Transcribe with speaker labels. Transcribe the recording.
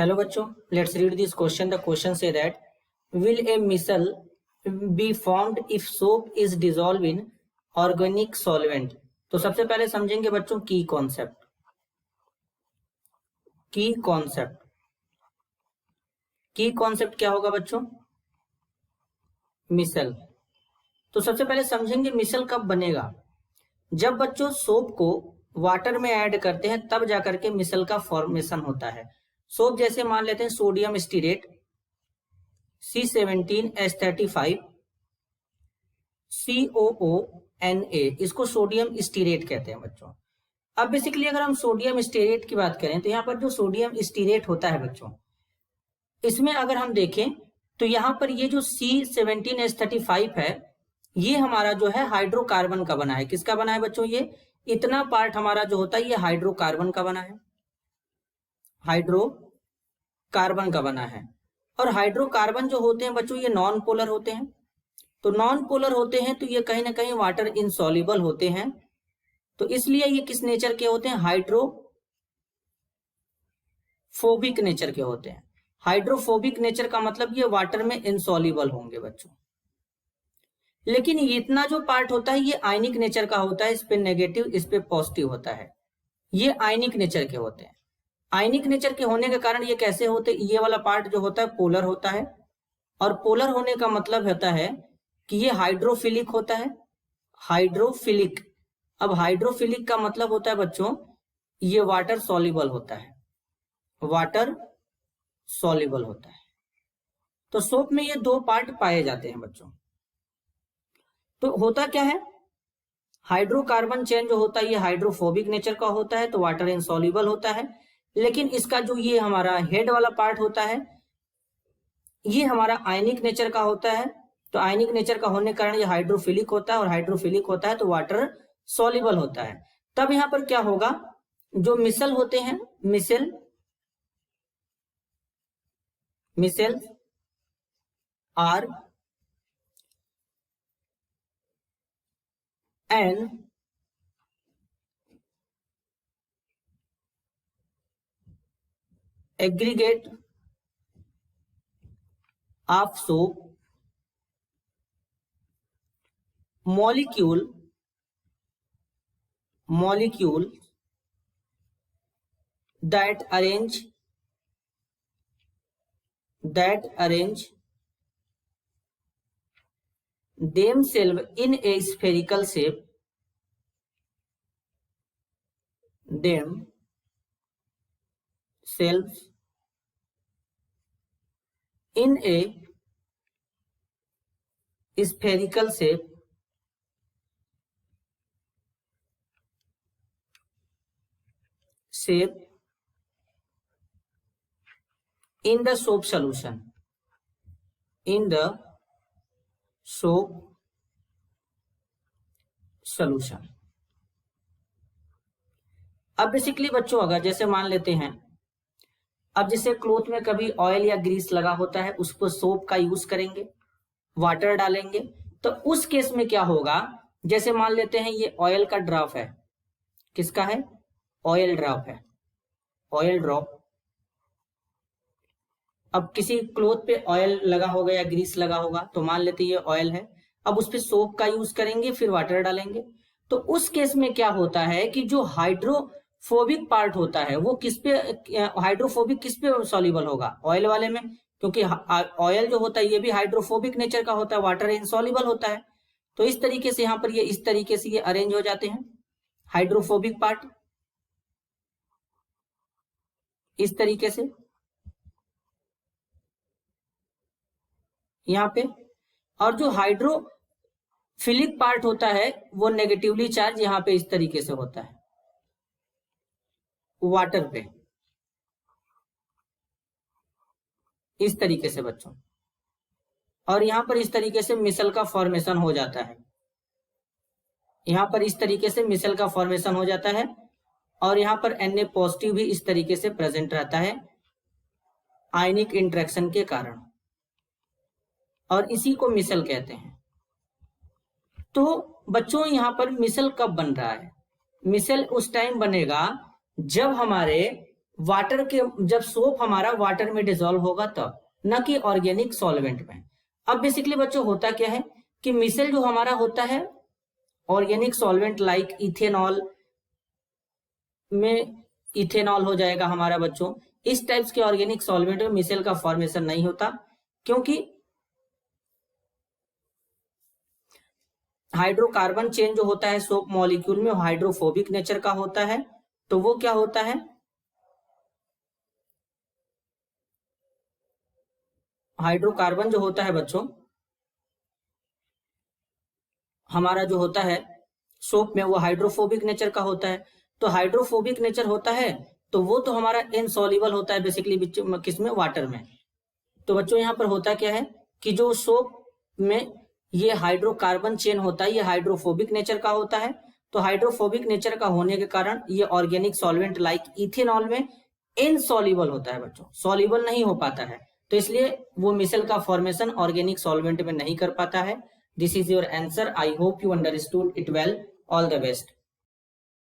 Speaker 1: Hello बच्चों, let's read this question. The question say that will a missile be formed if soap is dissolved in organic solvent? तो सबसे पहले समझेंगे बच्चों की कॉन्सेप्ट क्या होगा बच्चों? मिसल। तो सबसे पहले समझेंगे मिसल कब बनेगा। जब बच्चों सोप को वाटर में ऐड करते हैं तब जाकर के मिसल का फॉर्मेशन होता है। सोप जैसे मान लेते हैं सोडियम स्टीरेट C17H35 COONA, इसको सोडियम स्टीरेट कहते हैं बच्चों। अब बेसिकली अगर हम सोडियम स्टीरेट की बात करें तो यहाँ पर जो सोडियम स्टीरेट होता है बच्चों, इसमें अगर हम देखें तो यहाँ पर ये जो C17H35 है, ये हमारा जो है हाइड्रोकार्बन का बना है। किसका बना है बच्चों? ये इतना पार्ट हमारा जो होता है ये हाइड्रोकार्बन का बना है, हाइड्रोकार्बन का बना है। और हाइड्रोकार्बन जो होते हैं बच्चों ये नॉन पोलर होते हैं। तो नॉन पोलर होते हैं तो ये कहीं ना कहीं वाटर इनसॉल्युबल होते हैं। तो इसलिए ये किस नेचर के होते हैं? हाइड्रोफोबिक नेचर के होते हैं। हाइड्रोफोबिक नेचर का मतलब ये वाटर में इनसॉल्युबल होंगे बच्चों। लेकिन इतना जो पार्ट होता है ये आयनिक नेचर का होता है, इस पे नेगेटिव इस पे पॉजिटिव होता है। ये आयनिक नेचर के होते हैं। आयनिक नेचर के होने के कारण ये कैसे होते हैं? ये वाला पार्ट जो होता है पोलर होता है, और पोलर होने का मतलब होता है कि ये हाइड्रोफिलिक होता है। हाइड्रोफिलिक, अब हाइड्रोफिलिक का मतलब होता है बच्चों ये वाटर सॉल्युबल होता है, वाटर सॉल्युबल होता है। तो सोप में ये दो पार्ट पाए जाते हैं बच्चों। तो होता क्या है, हाइड्रोकार्बन चेन जो होता है ये हाइड्रोफोबिक नेचर का होता है, तो वाटर इनसॉल्युबल होता है। लेकिन इसका जो ये हमारा हेड वाला पार्ट होता है ये हमारा आयनिक नेचर का होता है। तो आयनिक नेचर का होने के कारण ये हाइड्रोफिलिक होता है, और हाइड्रोफिलिक होता है तो वाटर सॉल्युबल होता है। तब यहां पर क्या होगा, जो मिसल होते हैं, micelle are an aggregate of soap molecule that arrange themselves in a spherical shape, themselves in a spherical shape in the soap solution, अब बेसिकली बच्चों अगर जैसे मान लेते हैं, अब जैसे क्लोथ में कभी ऑयल या ग्रीस लगा होता है उस पर सोप का यूज करेंगे, वाटर डालेंगे, तो उस केस में क्या होगा, जैसे मान लेते हैं ये ऑयल का ड्रॉप है। किसका है? ऑयल ड्रॉप है, ऑयल ड्रॉप। अब किसी क्लोथ पे ऑयल लगा होगा या ग्रीस लगा होगा, तो मान लेते ये ऑयल है, अब उस पे सोप का यूज करेंगे फिर वाटर डालेंगे। तो उस केस में क्या होता है कि जो हाइड्रोफोबिक पार्ट होता है वो किस पे, हाइड्रोफोबिक किस पे सॉल्युबल होगा? ऑयल वाले में, क्योंकि ऑयल जो होता है ये भी हाइड्रोफोबिक नेचर का होता है, वाटर इनसॉल्युबल होता है। तो इस तरीके से यहाँ पर ये इस तरीके से ये अरेंज हो जाते हैं, हाइड्रोफोबिक पार्ट इस तरीके से यहाँ पे, और जो हाइड्रोफिलिक पार्ट होता है वो नेगेटिवली चार्ज यहाँ पे इस तरीके से होता है, वाटर पे इस तरीके से बच्चों। और यहां पर इस तरीके से मिसल का फॉर्मेशन हो जाता है, यहां पर इस तरीके से मिसल का फॉर्मेशन हो जाता है, और यहां पर Na पॉजिटिव भी इस तरीके से प्रेजेंट रहता है आयनिक इंटरेक्शन के कारण, और इसी को मिसल कहते हैं। तो बच्चों यहां पर मिसल कब बन रहा है? मिसल उस टाइम बनेगा जब हमारे वाटर के, जब सोप हमारा वाटर में डिसॉल्व होगा तब, न कि ऑर्गेनिक सॉल्वेंट में। अब बेसिकली बच्चों होता क्या है कि मिसेल जो हमारा होता है ऑर्गेनिक सॉल्वेंट लाइक इथेनॉल में, इथेनॉल हो जाएगा हमारा बच्चों। इस टाइप्स के ऑर्गेनिक सॉल्वेंट में मिसेल का फॉर्मेशन नहीं होता, क्योंकि हाइड्रोकार्बन चेन जो होता है सोप मॉलिक्यूल में हाइड्रोफोबिक नेचर का होता है। तो वो क्या होता है, हाइड्रोकार्बन जो होता है बच्चों हमारा जो होता है सोप में, वो हाइड्रोफोबिक नेचर का होता है। तो हाइड्रोफोबिक नेचर होता है तो वो तो हमारा इनसॉल्युबल होता है बेसिकली किसमें, वाटर में। तो बच्चों यहाँ पर होता क्या है कि जो सोप में ये हाइड्रोकार्बन चेन होता है ये हाइड्रोफोबिक नेचर का होता है। तो हाइड्रोफोबिक नेचर का होने के कारण ये ऑर्गेनिक सॉल्वेंट लाइक इथेनॉल में इनसॉल्युबल होता है बच्चों, सॉल्युबल नहीं हो पाता है। तो इसलिए वो मिसेल का फॉर्मेशन ऑर्गेनिक सॉल्वेंट में नहीं कर पाता है। This is your answer. I hope you understood it well. All the best.